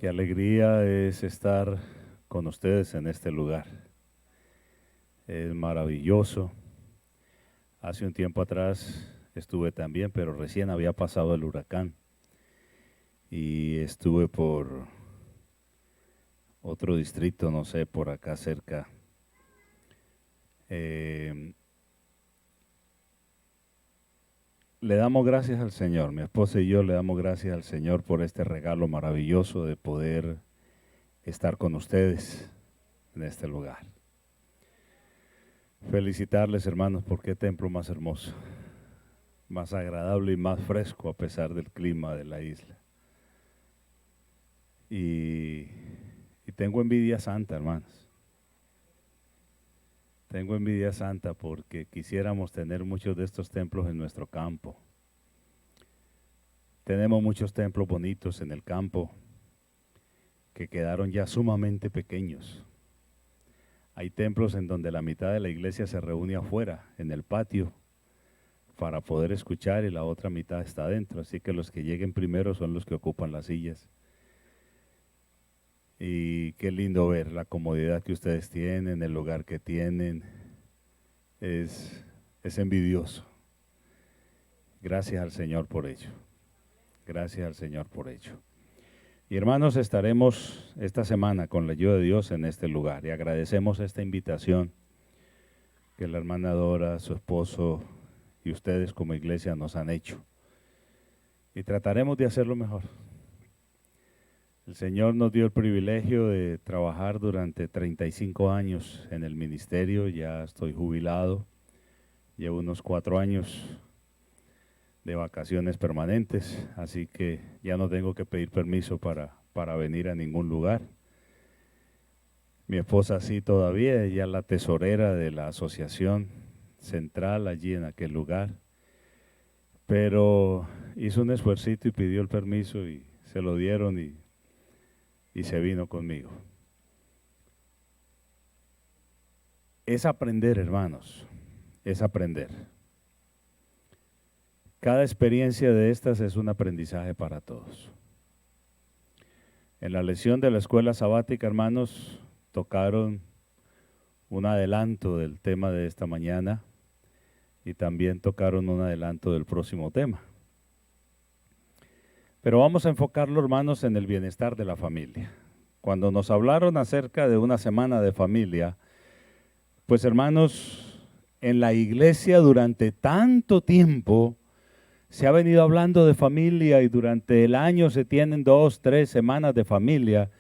Qué alegría es estar con ustedes en este lugar. Es maravilloso. Hace un tiempo atrás estuve también, pero recién había pasado el huracán y estuve por otro distrito, no sé, por acá cerca. Le damos gracias al Señor, mi esposa y yo le damos gracias al Señor por este regalo maravilloso de poder estar con ustedes en este lugar. Felicitarles, hermanos, por qué templo más hermoso, más agradable y más fresco a pesar del clima de la isla. Y tengo envidia santa, hermanos. Tengo envidia santa porque quisiéramos tener muchos de estos templos en nuestro campo. Tenemos muchos templos bonitos en el campo que quedaron ya sumamente pequeños. Hay templos en donde la mitad de la iglesia se reúne afuera, en el patio, para poder escuchar y la otra mitad está adentro. Así que los que lleguen primero son los que ocupan las sillas. Y qué lindo ver la comodidad que ustedes tienen, el lugar que tienen. Es envidioso. Gracias al Señor por ello. Gracias al Señor por ello. Y hermanos, estaremos esta semana con la ayuda de Dios en este lugar. Y agradecemos esta invitación que la hermana Dora, su esposo y ustedes como iglesia nos han hecho. Y trataremos de hacerlo mejor. El Señor nos dio el privilegio de trabajar durante 35 años en el ministerio. Ya estoy jubilado. Llevo unos 4 años de vacaciones permanentes, así que ya no tengo que pedir permiso para venir a ningún lugar. Mi esposa sí todavía, ella es la tesorera de la asociación central allí en aquel lugar, pero hizo un esfuercito y pidió el permiso y se lo dieron y se vino conmigo. Es aprender, hermanos, es aprender. Cada experiencia de estas es un aprendizaje para todos. En la lección de la escuela sabática, hermanos, tocaron un adelanto del tema de esta mañana y también tocaron un adelanto del próximo tema. Pero vamos a enfocarlo, hermanos, en el bienestar de la familia. Cuando nos hablaron acerca de una semana de familia, pues hermanos, en la iglesia durante tanto tiempo se ha venido hablando de familia y durante el año se tienen 2, 3 semanas de familia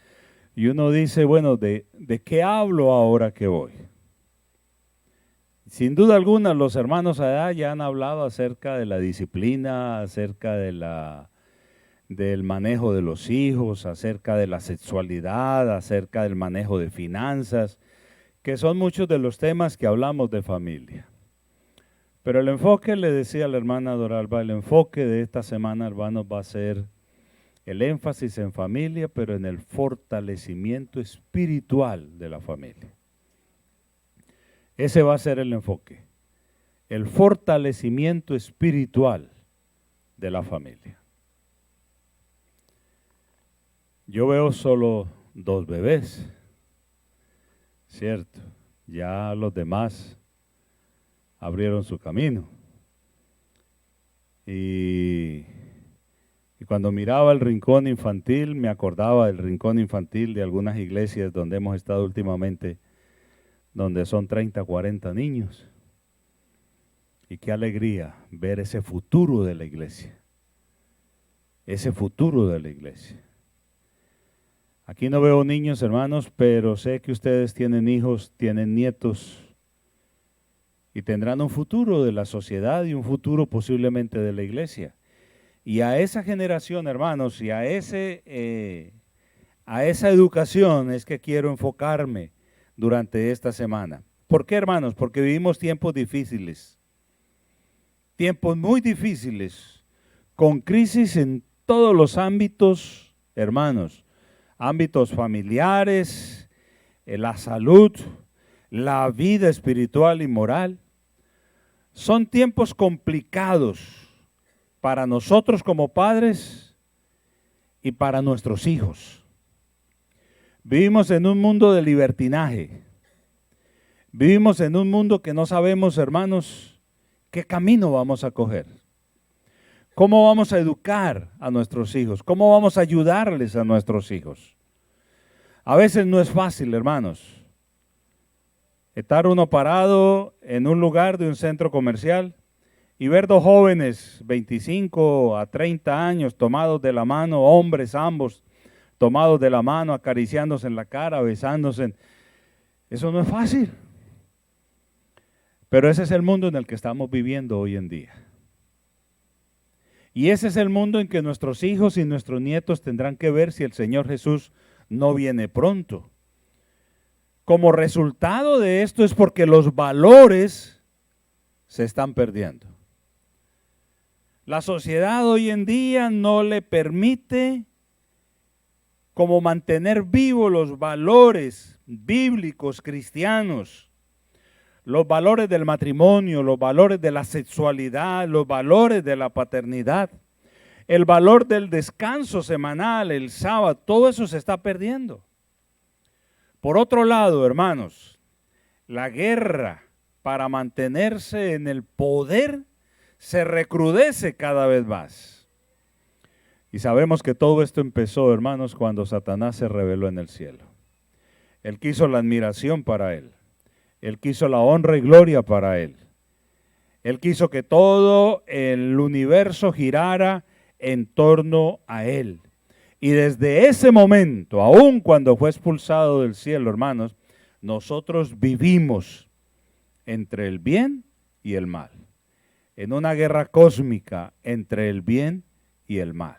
y uno dice, bueno, ¿de qué hablo ahora que voy? Sin duda alguna los hermanos allá ya han hablado acerca de la disciplina, acerca del manejo de los hijos, acerca de la sexualidad, acerca del manejo de finanzas, que son muchos de los temas que hablamos de familia. Pero el enfoque, le decía a la hermana Doralba, el enfoque de esta semana, hermanos, va a ser el énfasis en familia, pero en el fortalecimiento espiritual de la familia. Ese va a ser el enfoque, el fortalecimiento espiritual de la familia. Yo veo solo 2 bebés, ¿cierto? Ya los demás abrieron su camino. Y cuando miraba el rincón infantil, me acordaba del rincón infantil de algunas iglesias donde hemos estado últimamente, donde son 30, 40 niños. Y qué alegría ver ese futuro de la iglesia. Ese futuro de la iglesia. Aquí no veo niños, hermanos, pero sé que ustedes tienen hijos, tienen nietos y tendrán un futuro de la sociedad y un futuro posiblemente de la iglesia. Y a esa generación, hermanos, y a esa educación es que quiero enfocarme durante esta semana. ¿Por qué, hermanos? Porque vivimos tiempos difíciles, tiempos muy difíciles, con crisis en todos los ámbitos, hermanos, ámbitos familiares, la salud, la vida espiritual y moral. Son tiempos complicados para nosotros como padres y para nuestros hijos. Vivimos en un mundo de libertinaje. Vivimos en un mundo que no sabemos, hermanos, qué camino vamos a coger. ¿Cómo vamos a educar a nuestros hijos? ¿Cómo vamos a ayudarles a nuestros hijos? A veces no es fácil, hermanos. Estar uno parado en un lugar de un centro comercial y ver dos jóvenes, 25 a 30 años, tomados de la mano, hombres ambos, tomados de la mano, acariciándose en la cara, besándose. Eso no es fácil. Pero ese es el mundo en el que estamos viviendo hoy en día. Y ese es el mundo en que nuestros hijos y nuestros nietos tendrán que ver si el Señor Jesús no viene pronto. Como resultado de esto es porque los valores se están perdiendo. La sociedad hoy en día no le permite como mantener vivos los valores bíblicos cristianos. Los valores del matrimonio, los valores de la sexualidad, los valores de la paternidad, el valor del descanso semanal, el sábado, todo eso se está perdiendo. Por otro lado, hermanos, la guerra para mantenerse en el poder se recrudece cada vez más. Y sabemos que todo esto empezó, hermanos, cuando Satanás se rebeló en el cielo. Él quiso la admiración para él. Él quiso la honra y gloria para él. Él quiso que todo el universo girara en torno a él. Y desde ese momento, aun cuando fue expulsado del cielo, hermanos, nosotros vivimos entre el bien y el mal. En una guerra cósmica entre el bien y el mal.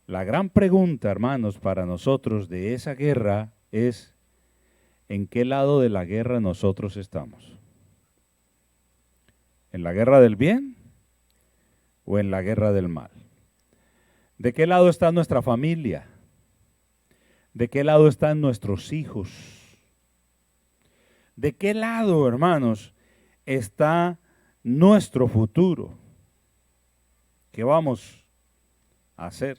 La gran pregunta, hermanos, para nosotros de esa guerra es: ¿en qué lado de la guerra nosotros estamos? ¿En la guerra del bien o en la guerra del mal? ¿De qué lado está nuestra familia? ¿De qué lado están nuestros hijos? ¿De qué lado, hermanos, está nuestro futuro? ¿Qué vamos a hacer?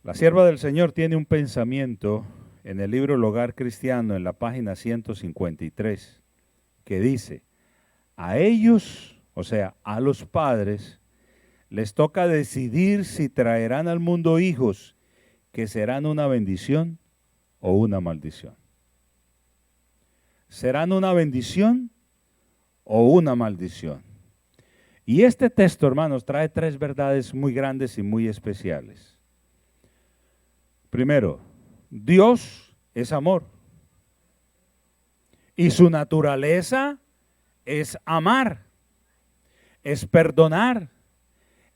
La sierva del Señor tiene un pensamiento en el libro El Hogar Cristiano, en la página 153, que dice: a ellos, o sea, a los padres, les toca decidir si traerán al mundo hijos que serán una bendición o una maldición. ¿Serán una bendición o una maldición? Y este texto, hermanos, trae tres verdades muy grandes y muy especiales. Primero, Dios es amor. Y su naturaleza es amar, es perdonar,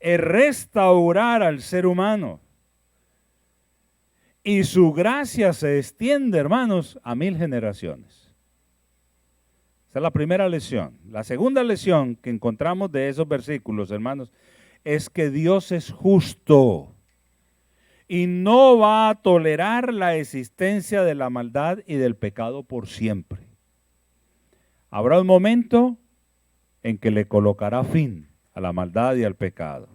es restaurar al ser humano. Y su gracia se extiende, hermanos, a 1000 generaciones. Esa es la primera lección. La segunda lección que encontramos de esos versículos, hermanos, es que Dios es justo y no va a tolerar la existencia de la maldad y del pecado por siempre. Habrá un momento en que le colocará fin a la maldad y al pecado.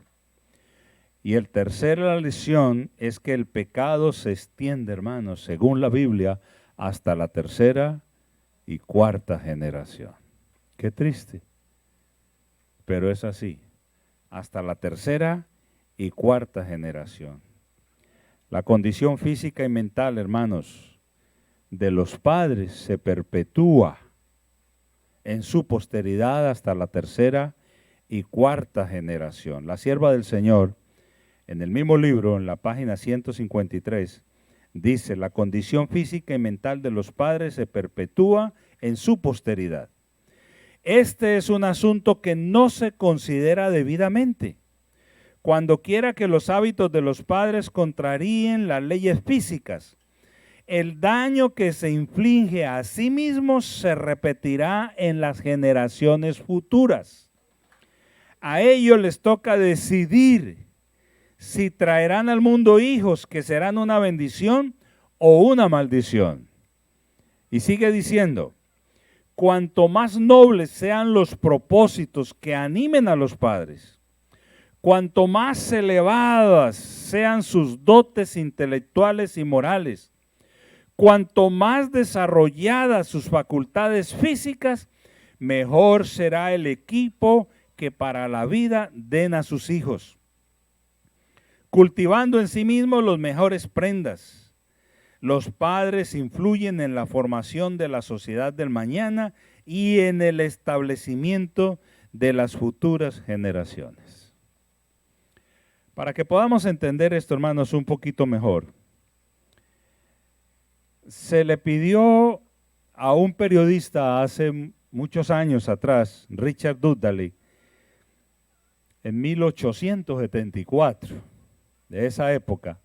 Y el tercera lección es que el pecado se extiende, hermanos, según la Biblia, hasta la tercera y cuarta generación. Qué triste, pero es así, hasta la tercera y cuarta generación. La condición física y mental, hermanos, de los padres se perpetúa en su posteridad hasta la tercera y cuarta generación. La sierva del Señor, en el mismo libro, en la página 153, dice: la condición física y mental de los padres se perpetúa en su posteridad. Este es un asunto que no se considera debidamente. Cuando quiera que los hábitos de los padres contraríen las leyes físicas, el daño que se inflige a sí mismos se repetirá en las generaciones futuras. A ellos les toca decidir si traerán al mundo hijos que serán una bendición o una maldición. Y sigue diciendo: cuanto más nobles sean los propósitos que animen a los padres, Cuanto más elevadas sean sus dotes intelectuales y morales, cuanto más desarrolladas sus facultades físicas, mejor será el equipo que para la vida den a sus hijos, cultivando en sí mismos los mejores prendas. Los padres influyen en la formación de la sociedad del mañana y en el establecimiento de las futuras generaciones. Para que podamos entender esto, hermanos, un poquito mejor, se le pidió a un periodista hace muchos años atrás, Richard Dudley, en 1874, de esa época,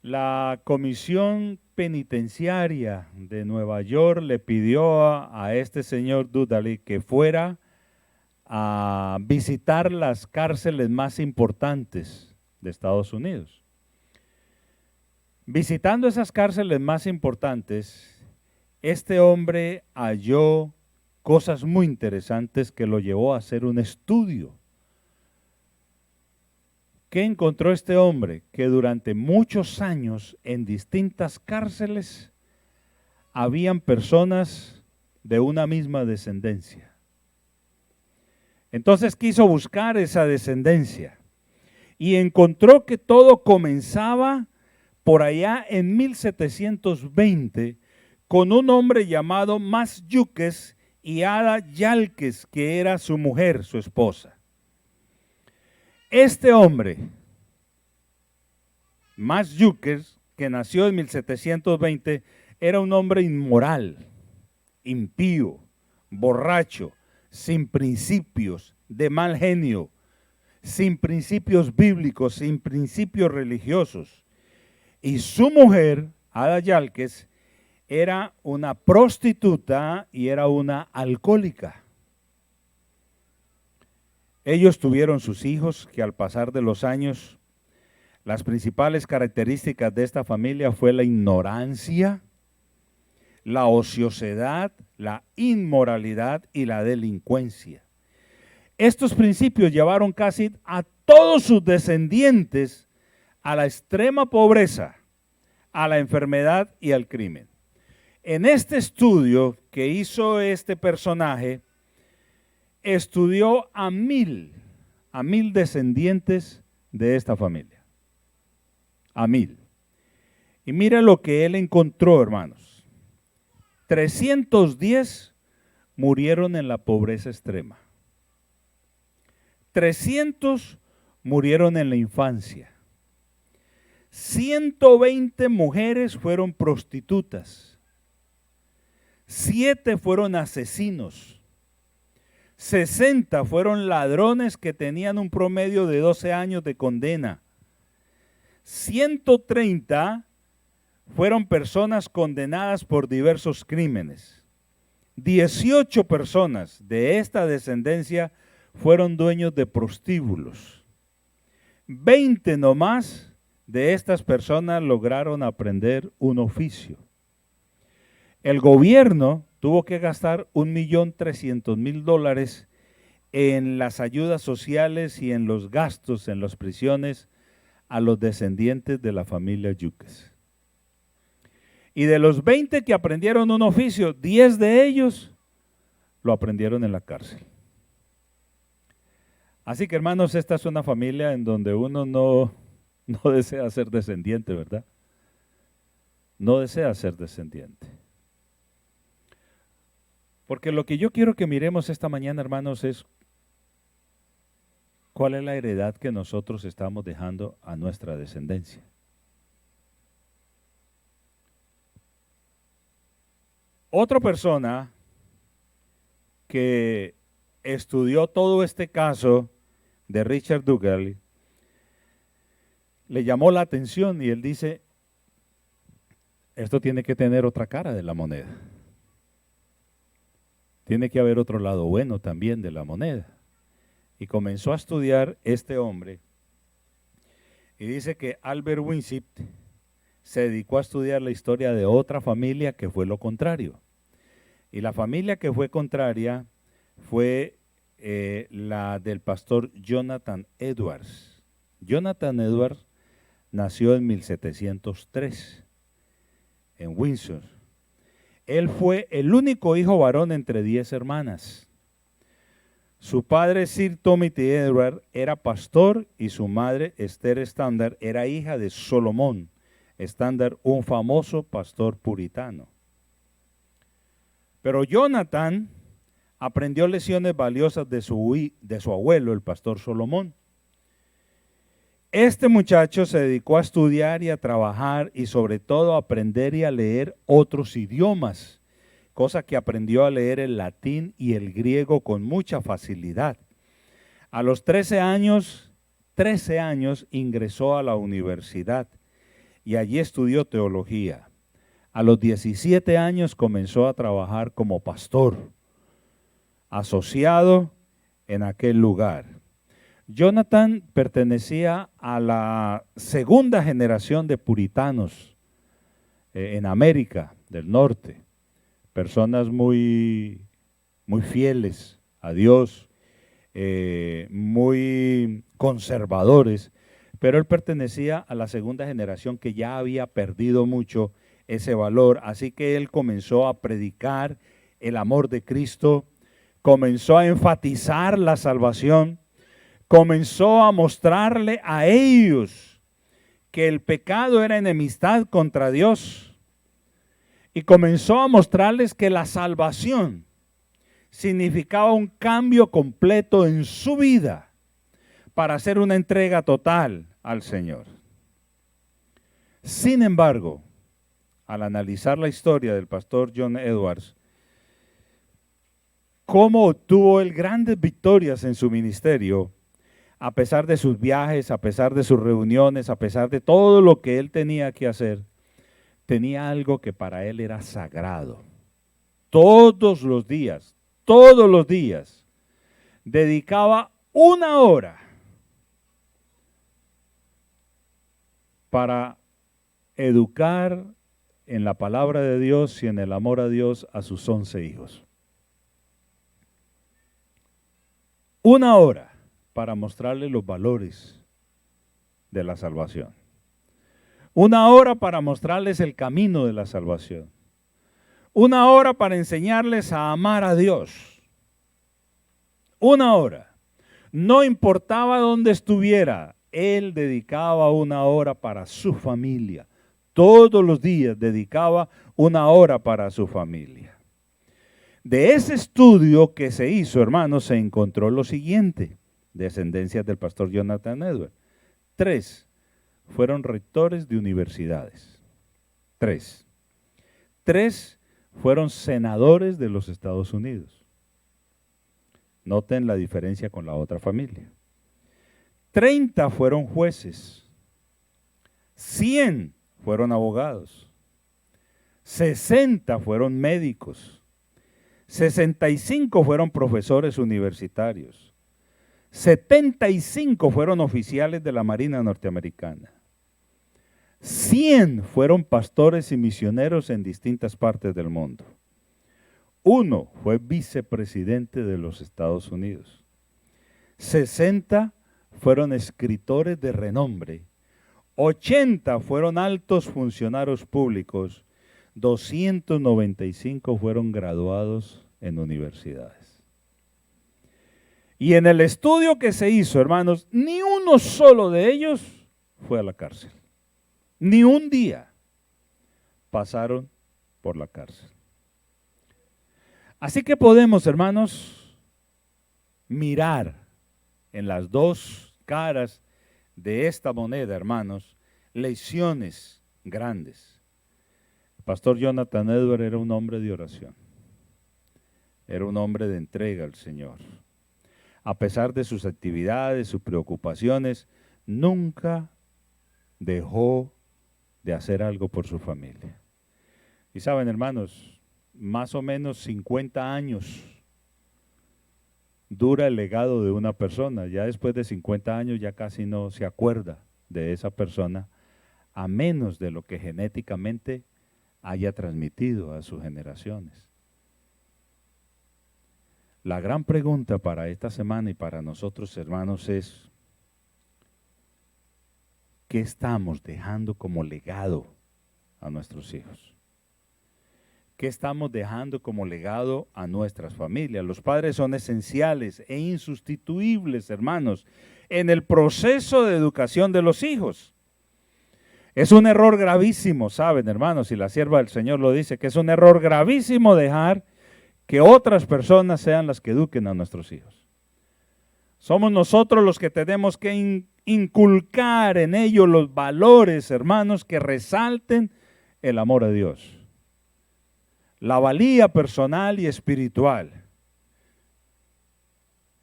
la Comisión Penitenciaria de Nueva York le pidió a este señor Dudley que fuera a visitar las cárceles más importantes de Estados Unidos. Visitando esas cárceles más importantes, este hombre halló cosas muy interesantes que lo llevó a hacer un estudio. ¿Qué encontró este hombre? Que durante muchos años en distintas cárceles habían personas de una misma descendencia. Entonces quiso buscar esa descendencia y encontró que todo comenzaba por allá en 1720 con un hombre llamado Mas Yukes y Ada Yalques, que era su mujer, su esposa. Este hombre, Mas Yukes, que nació en 1720, era un hombre inmoral, impío, borracho, sin principios, de mal genio, sin principios bíblicos, sin principios religiosos. Y su mujer, Ada Yalques, era una prostituta y era una alcohólica. Ellos tuvieron sus hijos que al pasar de los años, las principales características de esta familia fue la ignorancia, la ociosidad, la inmoralidad y la delincuencia. Estos principios llevaron casi a todos sus descendientes a la extrema pobreza, a la enfermedad y al crimen. En este estudio que hizo este personaje, estudió a mil descendientes de esta familia. A 1000. Y mira lo que él encontró, hermanos. 310 murieron en la pobreza extrema. 300 murieron en la infancia. 120 mujeres fueron prostitutas. 7 fueron asesinos. 60 fueron ladrones que tenían un promedio de 12 años de condena. 130 fueron personas condenadas por diversos crímenes. 18 personas de esta descendencia fueron dueños de prostíbulos. 20 nomás de estas personas lograron aprender un oficio. El gobierno tuvo que gastar $1.300.000 en las ayudas sociales y en los gastos en las prisiones a los descendientes de la familia Yukes. Y de los 20 que aprendieron un oficio, 10 de ellos lo aprendieron en la cárcel. Así que, hermanos, esta es una familia en donde uno no desea ser descendiente, ¿verdad? No desea ser descendiente. Porque lo que yo quiero que miremos esta mañana, hermanos, es cuál es la heredad que nosotros estamos dejando a nuestra descendencia. Otra persona que estudió todo este caso de Richard Duggan le llamó la atención y él dice, esto tiene que tener otra cara de la moneda. Tiene que haber otro lado bueno también de la moneda. Y comenzó a estudiar este hombre. Y dice que Albert Winship se dedicó a estudiar la historia de otra familia que fue lo contrario. Y la familia que fue contraria fue la del pastor Jonathan Edwards. Jonathan Edwards nació en 1703 en Windsor. Él fue el único hijo varón entre 10 hermanas. Su padre, Sir Thomas Edwards, era pastor y su madre, Esther Standard, era hija de Solomón Standard, un famoso pastor puritano. Pero Jonathan aprendió lecciones valiosas de su abuelo, el pastor Solomón. Este muchacho se dedicó a estudiar y a trabajar y sobre todo a aprender y a leer otros idiomas, cosa que aprendió a leer el latín y el griego con mucha facilidad. A los 13 años ingresó a la universidad y allí estudió teología. A los 17 años comenzó a trabajar como pastor, asociado en aquel lugar. Jonathan pertenecía a la segunda generación de puritanos en América del Norte, personas muy fieles a Dios, muy conservadores, pero él pertenecía a la segunda generación que ya había perdido mucho ese valor, así que él comenzó a predicar el amor de Cristo, comenzó a enfatizar la salvación, comenzó a mostrarle a ellos que el pecado era enemistad contra Dios y comenzó a mostrarles que la salvación significaba un cambio completo en su vida para hacer una entrega total al Señor. Sin embargo, al analizar la historia del pastor John Edwards, cómo obtuvo él grandes victorias en su ministerio, a pesar de sus viajes, a pesar de sus reuniones, a pesar de todo lo que él tenía que hacer, tenía algo que para él era sagrado. Todos los días, dedicaba 1 hora para educar en la palabra de Dios y en el amor a Dios a sus 11 hijos. 1 hora para mostrarles los valores de la salvación. 1 hora para mostrarles el camino de la salvación. 1 hora para enseñarles a amar a Dios. 1 hora. No importaba dónde estuviera, él dedicaba 1 hora para su familia. Todos los días dedicaba 1 hora para su familia. De ese estudio que se hizo, hermanos, se encontró lo siguiente: descendencias del pastor Jonathan Edwards. 3 fueron rectores de universidades. 3 fueron senadores de los Estados Unidos. Noten la diferencia con la otra familia. 30 fueron jueces. 100 fueron abogados. 60 fueron médicos. 65 fueron profesores universitarios. 75 fueron oficiales de la Marina norteamericana. 100 fueron pastores y misioneros en distintas partes del mundo. 1 fue vicepresidente de los Estados Unidos. 60 fueron escritores de renombre. 80 fueron altos funcionarios públicos. 295 fueron graduados en universidades. Y en el estudio que se hizo, hermanos, ni uno solo de ellos fue a la cárcel. Ni un día pasaron por la cárcel. Así que podemos, hermanos, mirar en las dos caras de esta moneda, hermanos, lecciones grandes. El pastor Jonathan Edwards era un hombre de oración. Era un hombre de entrega al Señor. A pesar de sus actividades, sus preocupaciones, nunca dejó de hacer algo por su familia. Y saben, hermanos, más o menos 50 años dura el legado de una persona. Ya después de 50 años ya casi no se acuerda de esa persona, a menos de lo que genéticamente haya transmitido a sus generaciones. La gran pregunta para esta semana y para nosotros, hermanos, es ¿qué estamos dejando como legado a nuestros hijos? ¿Qué estamos dejando como legado a nuestras familias? Los padres son esenciales e insustituibles, hermanos, en el proceso de educación de los hijos. Es un error gravísimo, ¿saben, hermanos? Y la sierva del Señor lo dice, que es un error gravísimo dejar que otras personas sean las que eduquen a nuestros hijos. Somos nosotros los que tenemos que inculcar en ellos los valores, hermanos, que resalten el amor a Dios. La valía personal y espiritual.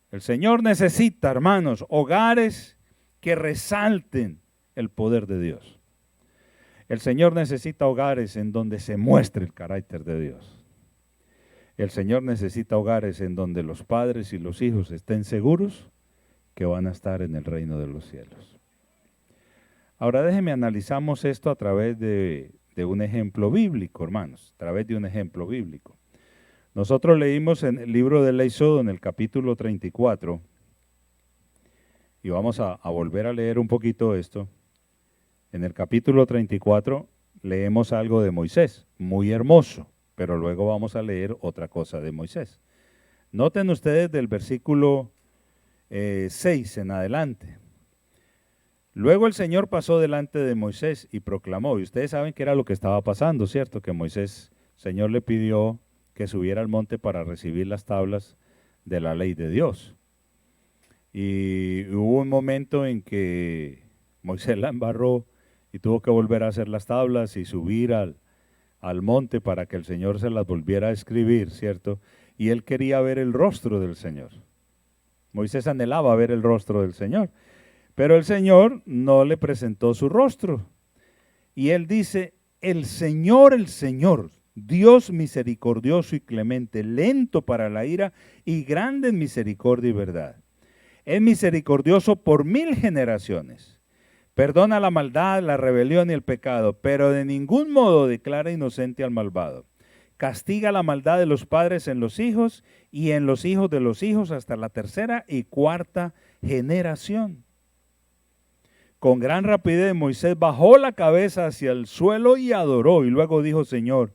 El Señor necesita, hermanos, hogares que resalten el poder de Dios. El Señor necesita hogares en donde se muestre el carácter de Dios. El Señor necesita hogares en donde los padres y los hijos estén seguros que van a estar en el reino de los cielos. Ahora déjenme analizamos esto a través de un ejemplo bíblico, hermanos, a través de un ejemplo bíblico. Nosotros leímos en el libro del Éxodo, en el capítulo 34, y vamos a volver a leer un poquito esto. En el capítulo 34 leemos algo de Moisés, muy hermoso, pero luego vamos a leer otra cosa de Moisés. Noten ustedes del versículo 6 en adelante. Luego el Señor pasó delante de Moisés y proclamó, y ustedes saben que era lo que estaba pasando, ¿cierto? Que Moisés, el Señor le pidió que subiera al monte para recibir las tablas de la ley de Dios. Y hubo un momento en que Moisés la embarró y tuvo que volver a hacer las tablas y subir al monte para que el Señor se las volviera a escribir, ¿cierto? Y él quería ver el rostro del Señor. Moisés anhelaba ver el rostro del Señor. Pero el Señor no le presentó su rostro. Y él dice, el Señor, Dios misericordioso y clemente, lento para la ira y grande en misericordia y verdad. Es misericordioso por 1000 generaciones. Perdona la maldad, la rebelión y el pecado, pero de ningún modo declara inocente al malvado. Castiga la maldad de los padres en los hijos y en los hijos de los hijos hasta la 3ª y 4ª generación. Con gran rapidez Moisés bajó la cabeza hacia el suelo y adoró, y luego dijo, Señor,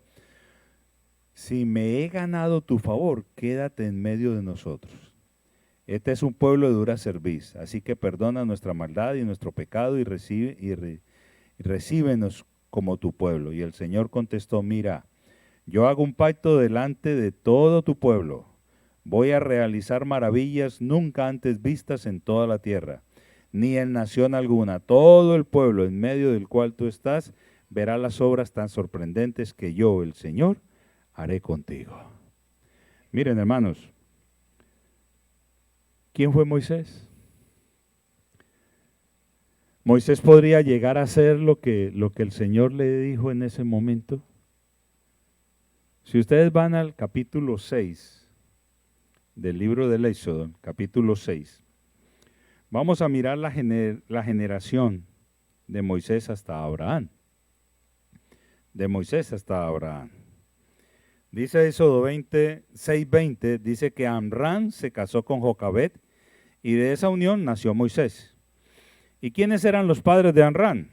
si me he ganado tu favor, quédate en medio de nosotros. Este es un pueblo de dura cerviz, así que perdona nuestra maldad y nuestro pecado y recíbenos como tu pueblo. Y el Señor contestó, mira, yo hago un pacto delante de todo tu pueblo. Voy a realizar maravillas nunca antes vistas en toda la tierra, ni en nación alguna. Todo el pueblo en medio del cual tú estás verá las obras tan sorprendentes que yo, el Señor, haré contigo. Miren, hermanos, ¿quién fue Moisés? Moisés podría llegar a hacer lo que el Señor le dijo en ese momento. Si ustedes van al capítulo 6 del libro del Éxodo, capítulo 6, vamos a mirar la generación de Moisés hasta Abraham. De Moisés hasta Abraham. Dice Éxodo 6:20, dice que Amram se casó con Jocabed y de esa unión nació Moisés. ¿Y quiénes eran los padres de Amram?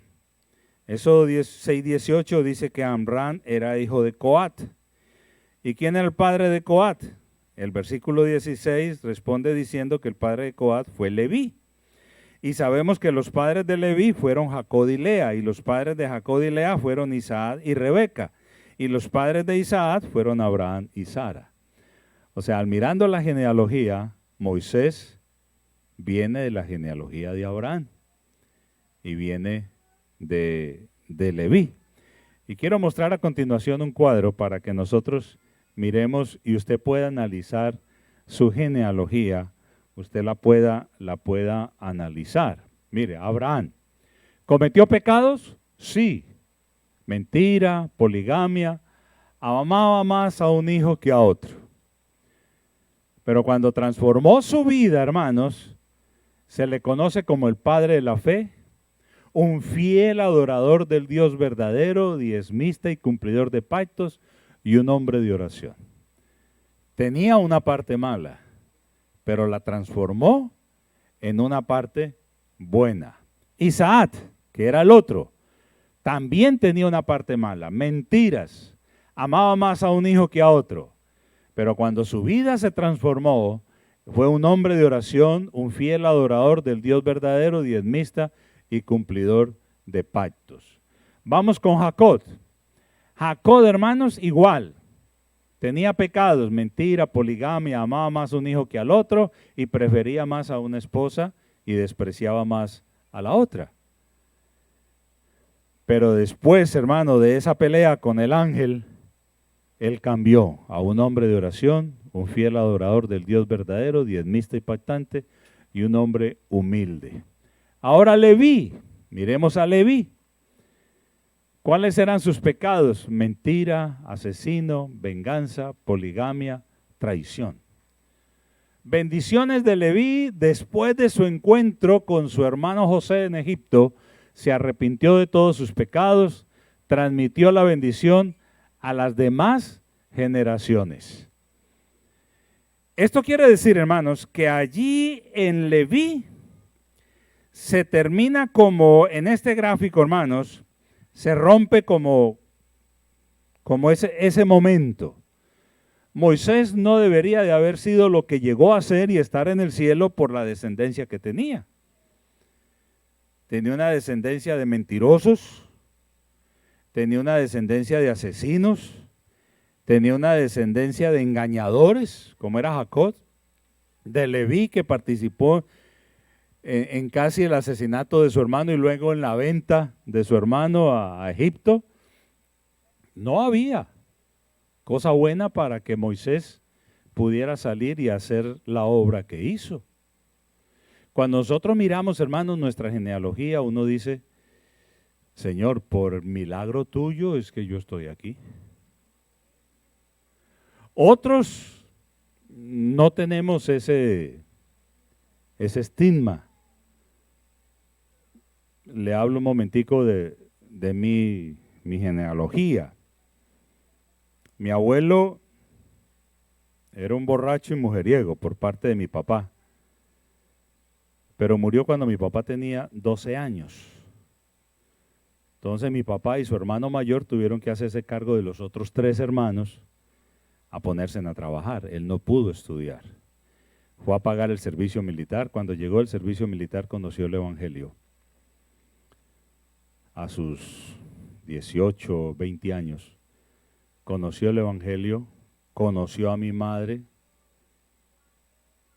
Éxodo 6:18 dice que Amram era hijo de Coat. ¿Y quién era el padre de Coat? El versículo 16 responde diciendo que el padre de Coat fue Leví. Y sabemos que los padres de Leví fueron Jacob y Lea, y los padres de Jacob y Lea fueron Isaac y Rebeca, y los padres de Isaac fueron Abraham y Sara. O sea, al mirando la genealogía, Moisés viene de la genealogía de Abraham y viene de Leví. Y quiero mostrar a continuación un cuadro para que nosotros miremos y usted pueda analizar su genealogía, usted la pueda analizar. Mire, Abraham, ¿cometió pecados? Sí. Mentira, poligamia, amaba más a un hijo que a otro. Pero cuando transformó su vida, hermanos, se le conoce como el padre de la fe, un fiel adorador del Dios verdadero, diezmista y cumplidor de pactos, y un hombre de oración. tenía una parte mala, pero la transformó en una parte buena. Isaac, que era el otro, también tenía una parte mala, mentiras, amaba más a un hijo que a otro, pero cuando su vida se transformó, fue un hombre de oración, un fiel adorador del Dios verdadero, diezmista y cumplidor de pactos. Vamos con Jacob. Jacob, hermanos, igual. Tenía pecados, mentira, poligamia, amaba más a un hijo que al otro y prefería más a una esposa y despreciaba más a la otra. Pero después, hermano, de esa pelea con el ángel, él cambió a un hombre de oración, un fiel adorador del Dios verdadero, diezmista y pactante, y un hombre humilde. Ahora Leví, miremos a Leví. ¿Cuáles eran sus pecados? Mentira, asesino, venganza, poligamia, traición. Bendiciones de Leví: después de su encuentro con su hermano José en Egipto, se arrepintió de todos sus pecados, transmitió la bendición a las demás generaciones. Esto quiere decir, hermanos, que allí en Leví se termina como, en este gráfico, hermanos, se rompe como ese momento. Moisés no debería de haber sido lo que llegó a ser y estar en el cielo por la descendencia que tenía. Tenía una descendencia de mentirosos, tenía una descendencia de asesinos, tenía una descendencia de engañadores, como era Jacob, de Leví, que participó en casi el asesinato de su hermano y luego en la venta de su hermano a Egipto. No había cosa buena para que Moisés pudiera salir y hacer la obra que hizo. Cuando nosotros miramos, hermanos, nuestra genealogía, uno dice: Señor, por milagro tuyo es que yo estoy aquí. Otros no tenemos ese estigma. Le hablo un momentico de mi genealogía. Mi abuelo era un borracho y mujeriego por parte de mi papá, pero murió cuando mi papá tenía 12 años. Entonces mi papá y su hermano mayor tuvieron que hacerse cargo de los otros 3 hermanos a ponerse a trabajar. Él no pudo estudiar. Fue a pagar el servicio militar. Cuando llegó el servicio militar conoció el evangelio. A sus 18, 20 años, conoció el evangelio, conoció a mi madre,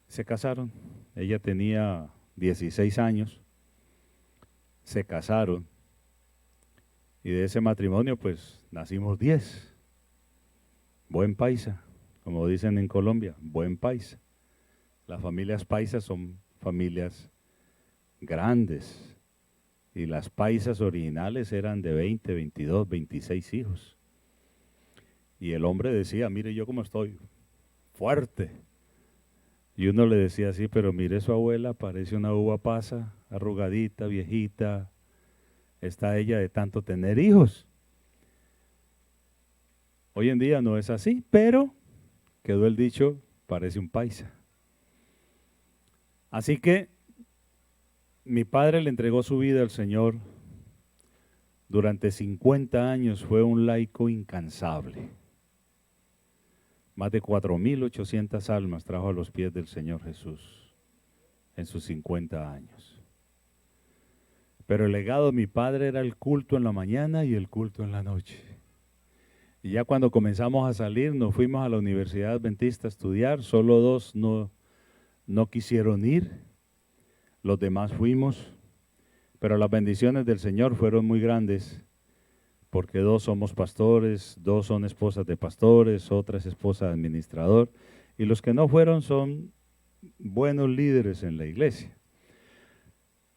se casaron. Ella tenía 16 años, se casaron y de ese matrimonio pues nacimos 10. Buen paisa, como dicen en Colombia, buen paisa. Las familias paisas son familias grandes. Y las paisas originales eran de 20, 22, 26 hijos. Y el hombre decía: mire yo cómo estoy, fuerte. Y uno le decía así: pero mire su abuela, parece una uva pasa, arrugadita, viejita. Está ella de tanto tener hijos. Hoy en día no es así, pero quedó el dicho: parece un paisa. Así que mi padre le entregó su vida al Señor. Durante 50 años fue un laico incansable. Más de 4.800 almas trajo a los pies del Señor Jesús en sus 50 años. Pero el legado de mi padre era el culto en la mañana y el culto en la noche. Y ya cuando comenzamos a salir, nos fuimos a la Universidad Adventista a estudiar. Solo 2 no quisieron ir. Los demás fuimos, pero las bendiciones del Señor fueron muy grandes, porque 2 somos pastores, 2 son esposas de pastores, otra es esposa de administrador, y los que no fueron son buenos líderes en la iglesia.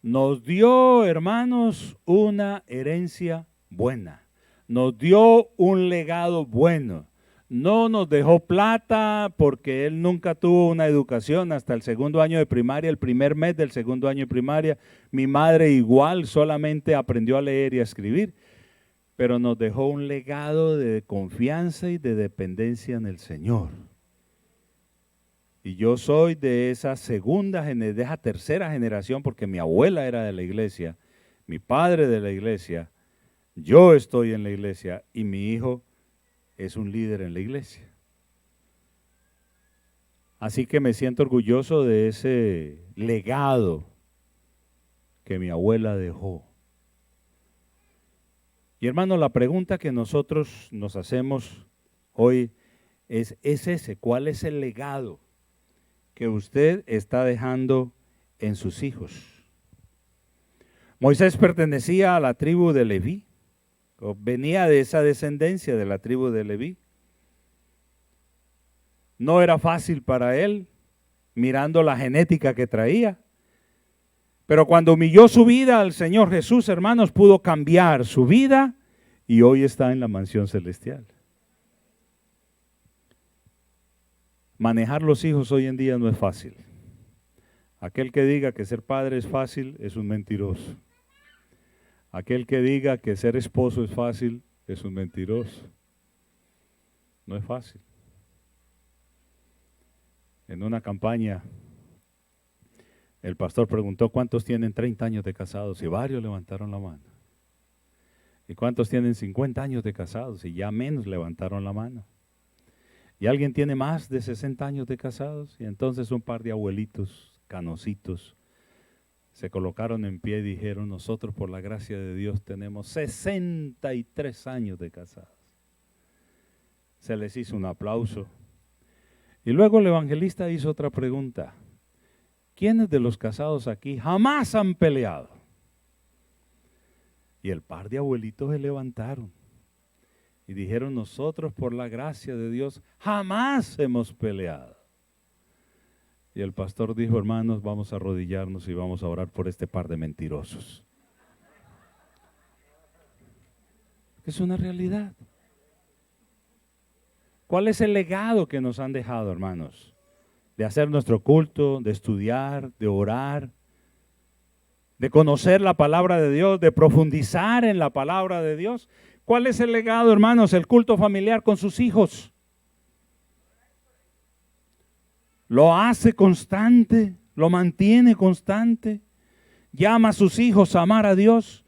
Nos dio, hermanos, una herencia buena, nos dio un legado bueno. No nos dejó plata porque él nunca tuvo una educación hasta el 2º año de primaria, el primer mes del 2º año de primaria. Mi madre igual solamente aprendió a leer y a escribir, pero nos dejó un legado de confianza y de dependencia en el Señor. Y yo soy de esa de esa tercera generación, porque mi abuela era de la iglesia, mi padre de la iglesia, yo estoy en la iglesia y mi hijo es un líder en la iglesia. Así que me siento orgulloso de ese legado que mi abuela dejó. Y hermano, la pregunta que nosotros nos hacemos hoy es ese, ¿cuál es el legado que usted está dejando en sus hijos? Moisés pertenecía a la tribu de Leví, venía de esa descendencia de la tribu de Leví. No era fácil para él, mirando la genética que traía. Pero cuando humilló su vida al Señor Jesús, hermanos, pudo cambiar su vida y hoy está en la mansión celestial. Manejar los hijos hoy en día no es fácil. Aquel que diga que ser padre es fácil es un mentiroso. Aquel que diga que ser esposo es fácil es un mentiroso. No es fácil. En una campaña, el pastor preguntó cuántos tienen 30 años de casados y varios levantaron la mano. ¿Y cuántos tienen 50 años de casados? Y ya menos levantaron la mano. Y alguien tiene más de 60 años de casados y entonces un par de abuelitos, canositos, se colocaron en pie y dijeron, nosotros por la gracia de Dios tenemos 63 años de casados. Se les hizo un aplauso. Y luego el evangelista hizo otra pregunta. ¿Quiénes de los casados aquí jamás han peleado? Y el par de abuelitos se levantaron y dijeron, nosotros por la gracia de Dios jamás hemos peleado. Y el pastor dijo, hermanos, vamos a arrodillarnos y vamos a orar por este par de mentirosos. Es una realidad. ¿Cuál es el legado que nos han dejado, hermanos? De hacer nuestro culto, de estudiar, de orar, de conocer la palabra de Dios, de profundizar en la palabra de Dios. ¿Cuál es el legado, hermanos? El culto familiar con sus hijos. Lo hace constante, lo mantiene constante, llama a sus hijos a amar a Dios.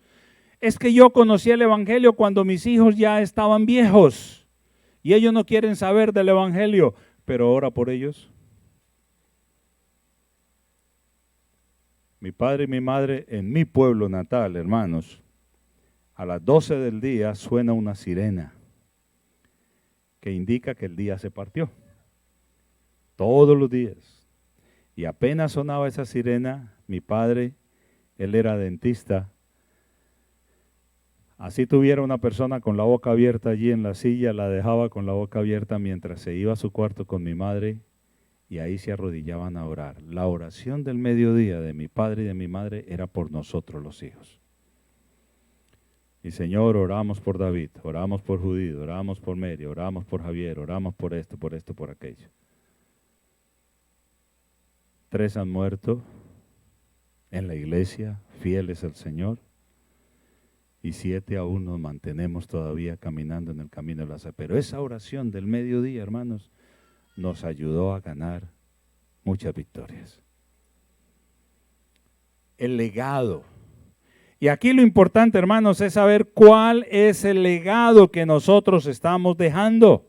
Es que yo conocí el evangelio cuando mis hijos ya estaban viejos y ellos no quieren saber del evangelio, pero ora por ellos. Mi padre y mi madre en mi pueblo natal, hermanos, a las 12 del día suena una sirena que indica que el día se partió. Todos los días. Y apenas sonaba esa sirena, mi padre, él era dentista, así tuviera una persona con la boca abierta allí en la silla, la dejaba con la boca abierta mientras se iba a su cuarto con mi madre y ahí se arrodillaban a orar. La oración del mediodía de mi padre y de mi madre era por nosotros los hijos. Y Señor, oramos por David, oramos por Judith, oramos por Mary, oramos por Javier, oramos por esto, por aquello. 3 han muerto en la iglesia, fieles al Señor, y 7 aún nos mantenemos todavía caminando en el camino de la salvación. Pero esa oración del mediodía, hermanos, nos ayudó a ganar muchas victorias. El legado. Y aquí lo importante, hermanos, es saber cuál es el legado que nosotros estamos dejando.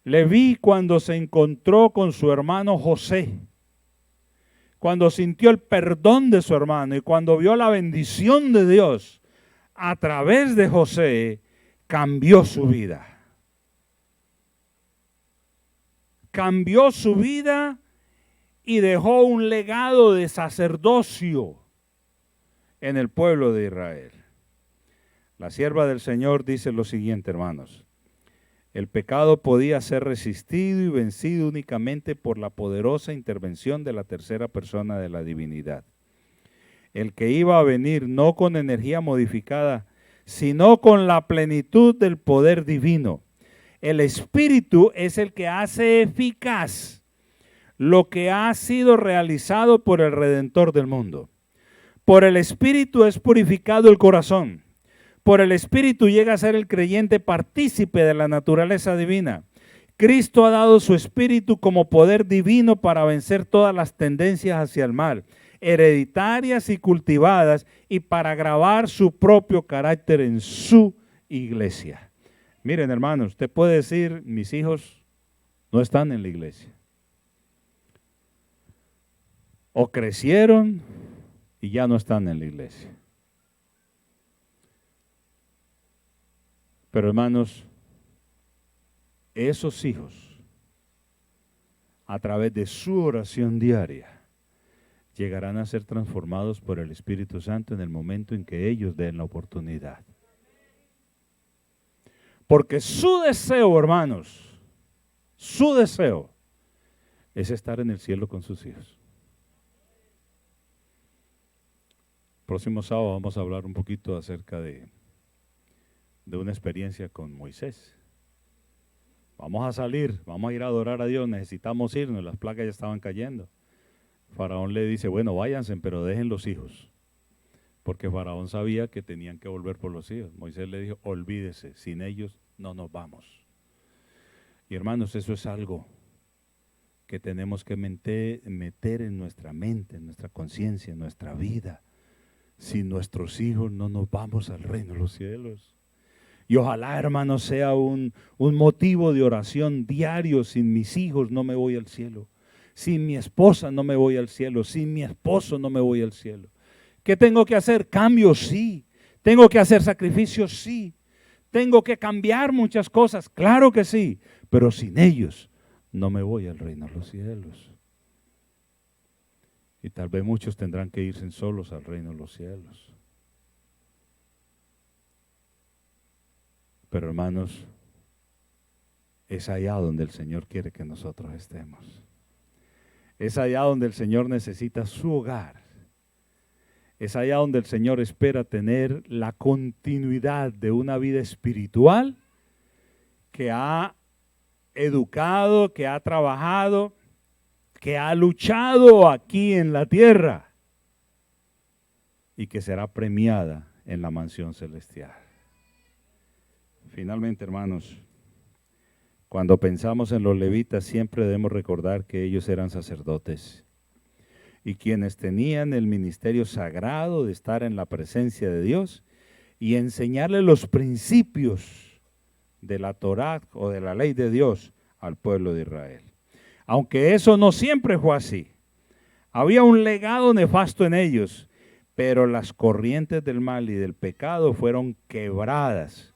Leví, cuando se encontró con su hermano José, cuando sintió el perdón de su hermano y cuando vio la bendición de Dios a través de José, cambió su vida. Cambió su vida y dejó un legado de sacerdocio en el pueblo de Israel. La sierva del Señor dice lo siguiente, hermanos. El pecado podía ser resistido y vencido únicamente por la poderosa intervención de la tercera persona de la divinidad. El que iba a venir no con energía modificada, sino con la plenitud del poder divino. El Espíritu es el que hace eficaz lo que ha sido realizado por el Redentor del mundo. Por el Espíritu es purificado el corazón. Por el Espíritu llega a ser el creyente partícipe de la naturaleza divina. Cristo ha dado su espíritu como poder divino para vencer todas las tendencias hacia el mal, hereditarias y cultivadas, y para grabar su propio carácter en su iglesia. Miren, hermanos, usted puede decir, mis hijos no están en la iglesia. O crecieron y ya no están en la iglesia. Pero hermanos, esos hijos, a través de su oración diaria, llegarán a ser transformados por el Espíritu Santo en el momento en que ellos den la oportunidad. Porque su deseo, hermanos, su deseo es estar en el cielo con sus hijos. Próximo sábado vamos a hablar un poquito acerca de una experiencia con Moisés. Vamos a salir, vamos a ir a adorar a Dios, necesitamos irnos, las plagas ya estaban cayendo. Faraón le dice, bueno, váyanse, pero dejen los hijos. Porque Faraón sabía que tenían que volver por los hijos. Moisés le dijo, olvídese, sin ellos no nos vamos. Y hermanos, eso es algo que tenemos que meter en nuestra mente, en nuestra conciencia, en nuestra vida. Sin nuestros hijos no nos vamos al reino de los cielos. Y ojalá, hermanos, sea un motivo de oración diario. Sin mis hijos no me voy al cielo. Sin mi esposa no me voy al cielo. Sin mi esposo no me voy al cielo. ¿Qué tengo que hacer? Cambios, sí. ¿Tengo que hacer sacrificios? Sí. ¿Tengo que cambiar muchas cosas? Claro que sí. Pero sin ellos no me voy al reino de los cielos. Y tal vez muchos tendrán que irse solos al reino de los cielos. Pero hermanos, es allá donde el Señor quiere que nosotros estemos. Es allá donde el Señor necesita su hogar. Es allá donde el Señor espera tener la continuidad de una vida espiritual que ha educado, que ha trabajado, que ha luchado aquí en la tierra y que será premiada en la mansión celestial. Finalmente, hermanos, cuando pensamos en los levitas siempre debemos recordar que ellos eran sacerdotes y quienes tenían el ministerio sagrado de estar en la presencia de Dios y enseñarle los principios de la Torá o de la ley de Dios al pueblo de Israel. Aunque eso no siempre fue así. Había un legado nefasto en ellos, pero las corrientes del mal y del pecado fueron quebradas.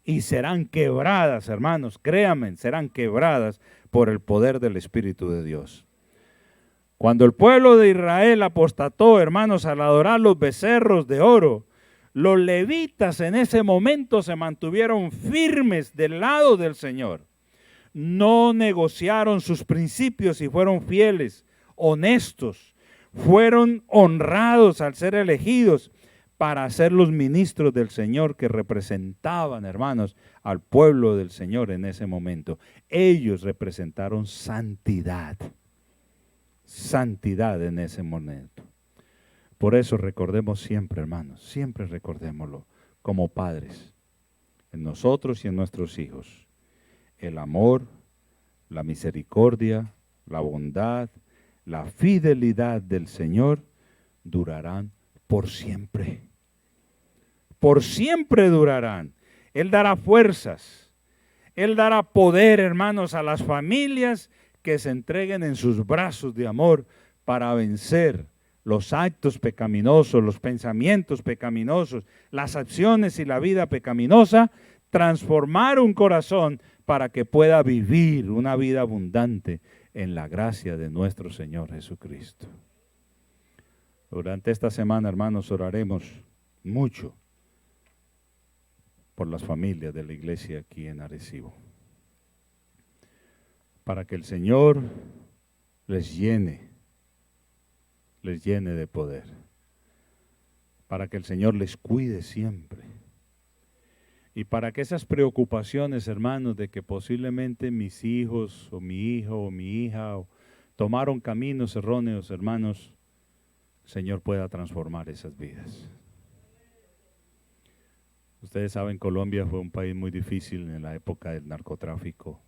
Y serán quebradas, hermanos, créanme, serán quebradas por el poder del Espíritu de Dios. Cuando el pueblo de Israel apostató, hermanos, al adorar los becerros de oro, los levitas en ese momento se mantuvieron firmes del lado del Señor. No negociaron sus principios y fueron fieles, honestos, fueron honrados al ser elegidos para ser los ministros del Señor que representaban, hermanos, al pueblo del Señor en ese momento. Ellos representaron santidad, santidad en ese momento. Por eso recordemos siempre, hermanos, siempre recordémoslo como padres, en nosotros y en nuestros hijos. El amor, la misericordia, la bondad, la fidelidad del Señor durarán por siempre. Por siempre durarán. Él dará fuerzas. Él dará poder, hermanos, a las familias que se entreguen en sus brazos de amor para vencer los actos pecaminosos, los pensamientos pecaminosos, las acciones y la vida pecaminosa, transformar un corazón para que pueda vivir una vida abundante en la gracia de nuestro Señor Jesucristo. Durante esta semana, hermanos, oraremos mucho por las familias de la iglesia aquí en Arecibo, para que el Señor les llene de poder, para que el Señor les cuide siempre, y para que esas preocupaciones, hermanos, de que posiblemente mis hijos o mi hijo o mi hija tomaron caminos erróneos, hermanos, el Señor pueda transformar esas vidas. Ustedes saben, Colombia fue un país muy difícil en la época del narcotráfico.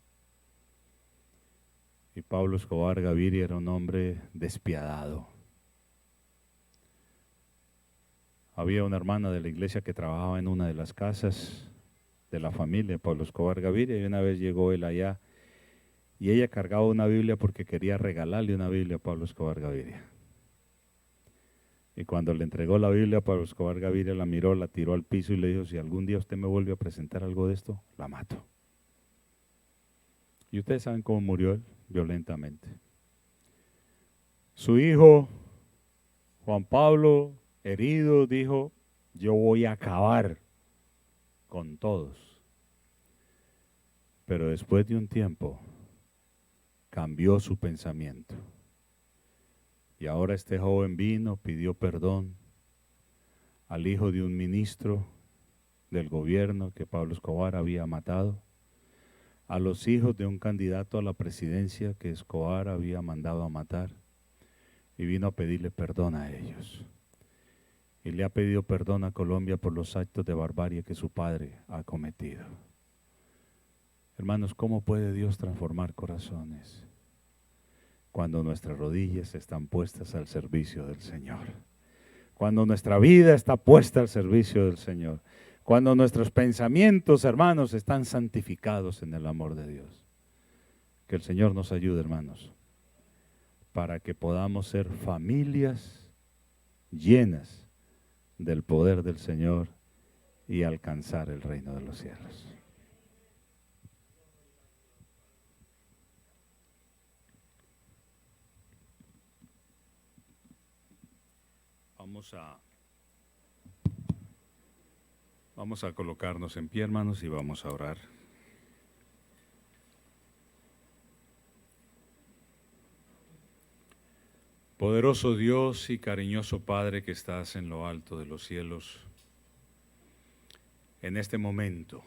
Y Pablo Escobar Gaviria era un hombre despiadado. Había una hermana de la iglesia que trabajaba en una de las casas de la familia de Pablo Escobar Gaviria, y una vez llegó él allá y ella cargaba una Biblia porque quería regalarle una Biblia a Pablo Escobar Gaviria. Y cuando le entregó la Biblia a Pablo Escobar Gaviria, la miró, la tiró al piso y le dijo: si algún día usted me vuelve a presentar algo de esto, la mato. Y ustedes saben cómo murió él, violentamente. Su hijo, Juan Pablo, herido, dijo: yo voy a acabar con todos. Pero después de un tiempo, cambió su pensamiento. Y ahora este joven vino, pidió perdón al hijo de un ministro del gobierno que Pablo Escobar había matado, a los hijos de un candidato a la presidencia que Escobar había mandado a matar, y vino a pedirle perdón a ellos. Y le ha pedido perdón a Colombia por los actos de barbarie que su padre ha cometido. Hermanos, ¿cómo puede Dios transformar corazones? Cuando nuestras rodillas están puestas al servicio del Señor. Cuando nuestra vida está puesta al servicio del Señor. Cuando nuestros pensamientos, hermanos, están santificados en el amor de Dios. Que el Señor nos ayude, hermanos, para que podamos ser familias llenas del poder del Señor y alcanzar el reino de los cielos. Vamos a colocarnos en pie, hermanos, y vamos a orar. Poderoso Dios y cariñoso Padre que estás en lo alto de los cielos, en este momento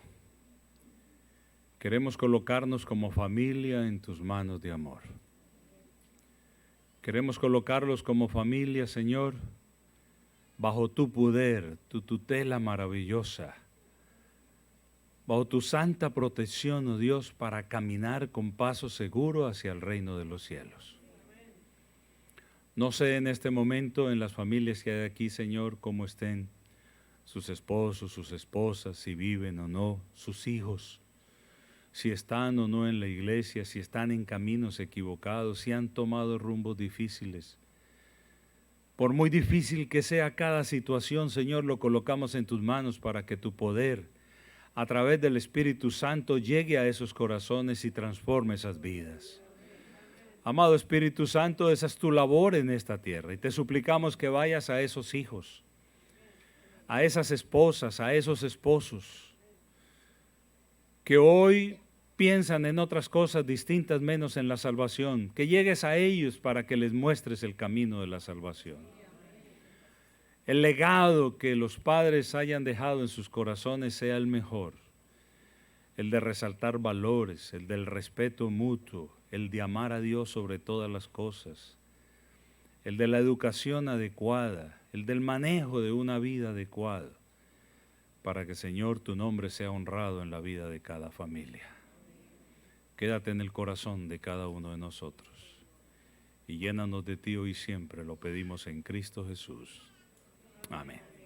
queremos colocarnos como familia en tus manos de amor. Queremos colocarlos como familia, Señor, bajo tu poder, tu tutela maravillosa, bajo tu santa protección, oh Dios, para caminar con paso seguro hacia el reino de los cielos. No sé en este momento en las familias que hay aquí, Señor, cómo estén sus esposos, sus esposas, si viven o no, sus hijos, si están o no en la iglesia, si están en caminos equivocados, si han tomado rumbos difíciles. Por muy difícil que sea cada situación, Señor, lo colocamos en tus manos para que tu poder, a través del Espíritu Santo, llegue a esos corazones y transforme esas vidas. Amado Espíritu Santo, esa es tu labor en esta tierra y te suplicamos que vayas a esos hijos, a esas esposas, a esos esposos, que hoy piensan en otras cosas distintas menos en la salvación, que llegues a ellos para que les muestres el camino de la salvación. El legado que los padres hayan dejado en sus corazones sea el mejor, el de resaltar valores, el del respeto mutuo, el de amar a Dios sobre todas las cosas, el de la educación adecuada, el del manejo de una vida adecuada, para que, Señor, tu nombre sea honrado en la vida de cada familia. Quédate en el corazón de cada uno de nosotros y llénanos de ti hoy y siempre, lo pedimos en Cristo Jesús. Amén.